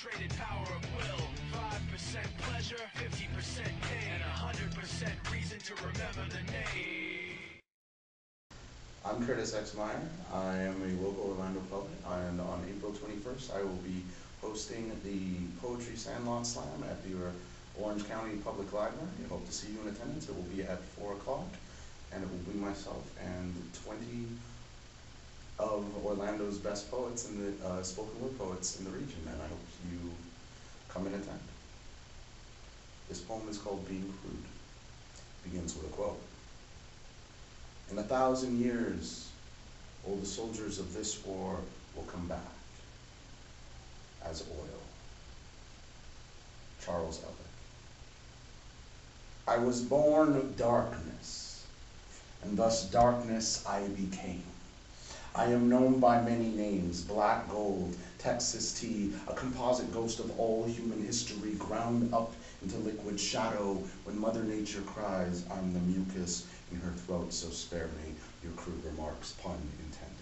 concentrated power of will. 5% pleasure, 50% pain, and 100% reason to remember the name. I'm Curtis X Meyer. I am a local Orlando poet, and on April 21st I will be hosting the Poetry Sandlot Slam at the Orange County Public Library. I hope to see you in attendance. It will be at 4 o'clock, and it will be myself and 20 of Orlando's best poets and the spoken word poets in the region, and I hope you come and attend. This poem is called Being Crude. It begins with a quote. In 1,000 years, all the soldiers of this war will come back as oil. Charles Elick. I was born of darkness, and thus darkness I became. I am known by many names: Black Gold, Texas Tea, a composite ghost of all human history ground up into liquid shadow. When Mother Nature cries, I'm the mucus in her throat, so spare me your crude remarks, pun intended.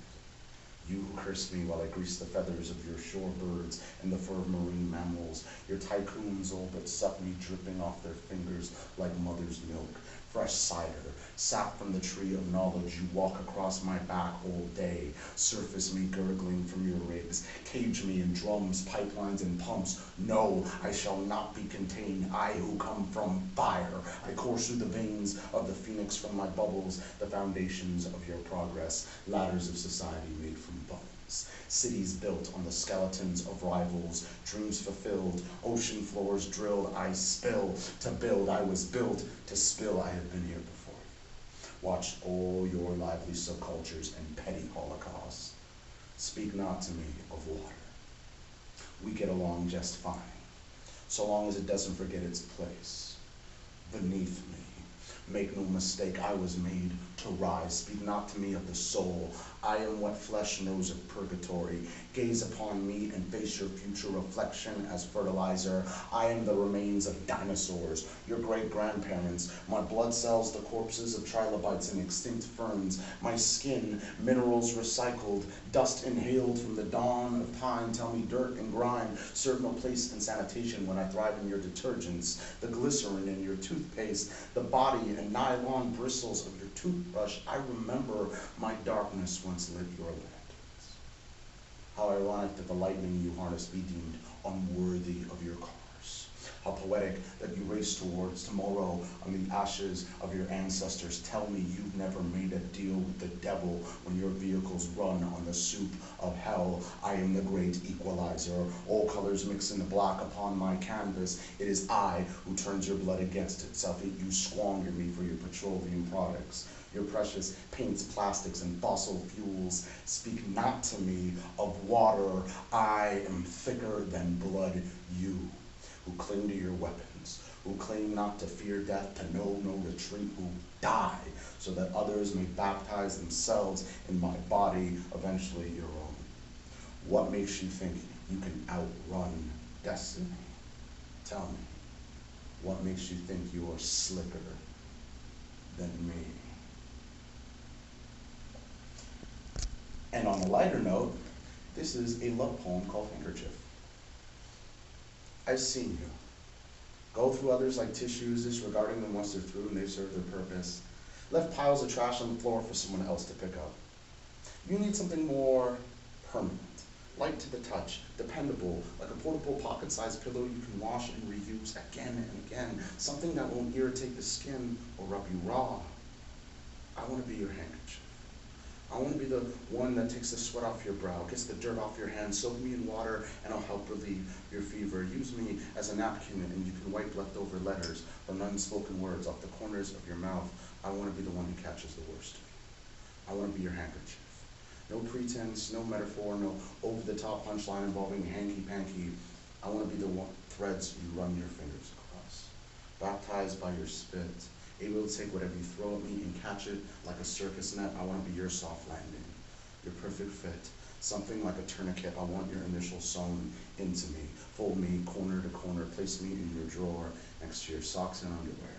You who curse me while I grease the feathers of your shorebirds and the fur of marine mammals, your tycoons all but suck me dripping off their fingers like mother's milk. Fresh cider, sap from the tree of knowledge, you walk across my back all day, surface me gurgling from your rigs, cage me in drums, pipelines, and pumps. No, I shall not be contained, I who come from fire. I course through the veins of the phoenix from my bubbles, the foundations of your progress, ladders of society made from bones. Cities built on the skeletons of rivals, dreams fulfilled, ocean floors drilled, I spill to build. I was built to spill. I have been here before you. Watched all your lively subcultures and petty holocausts. Speak not to me of water. We get along just fine, so long as it doesn't forget its place beneath me. Make no mistake, I was made to rise. Speak not to me of the soul. I am what flesh knows of purgatory. Gaze upon me and face your future reflection as fertilizer. I am the remains of dinosaurs, your great-grandparents. My blood cells, the corpses of trilobites and extinct ferns. My skin, minerals recycled, dust inhaled from the dawn of time. Tell me dirt and grime serve no place in sanitation when I thrive in your detergents. The glycerin in your toothpaste, the body and nylon bristles of your toothbrush. I remember my darkness once lit your lanterns. How ironic that the lightning you harness be deemed unworthy of your cars. How poetic that you race towards tomorrow on the ashes of your ancestors. Tell me you've never made a deal with the devil when your vehicles run on the soup of hell. I am the great equalizer. All colors mix into black upon my canvas. It is I who turns your blood against itself. Yet you squander me for your petroleum products, your precious paints, plastics, and fossil fuels. Speak not to me of water. I am thicker than blood. You who cling to your weapons, who claim not to fear death, to know no retreat, who die so that others may baptize themselves in my body, eventually your own. What makes you think you can outrun destiny? Tell me, what makes you think you are slicker than me? And on a lighter note, this is a love poem called Handkerchief. I've seen you go through others like tissues, disregarding them once they're through and they've served their purpose. Left piles of trash on the floor for someone else to pick up. You need something more permanent, light to the touch, dependable, like a portable pocket-sized pillow you can wash and reuse again and again. Something that won't irritate the skin or rub you raw. I want to be your handkerchief. I want to be the one that takes the sweat off your brow, gets the dirt off your hands, soak me in water, and I'll help relieve your fever. Use me as a napkin, and you can wipe leftover letters or unspoken words off the corners of your mouth. I want to be the one who catches the worst. I want to be your handkerchief. No pretense, no metaphor, no over-the-top punchline involving hanky-panky. I want to be the one threads you run your fingers across. Baptized by your spit, able to take whatever you throw at me and catch it like a circus net. I want to be your soft landing, your perfect fit, something like a tourniquet. I want your initial sewn into me, fold me corner to corner, place me in your drawer next to your socks and underwear,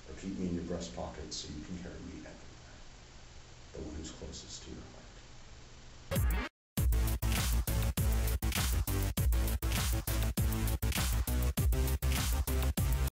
or keep me in your breast pocket so you can carry me everywhere.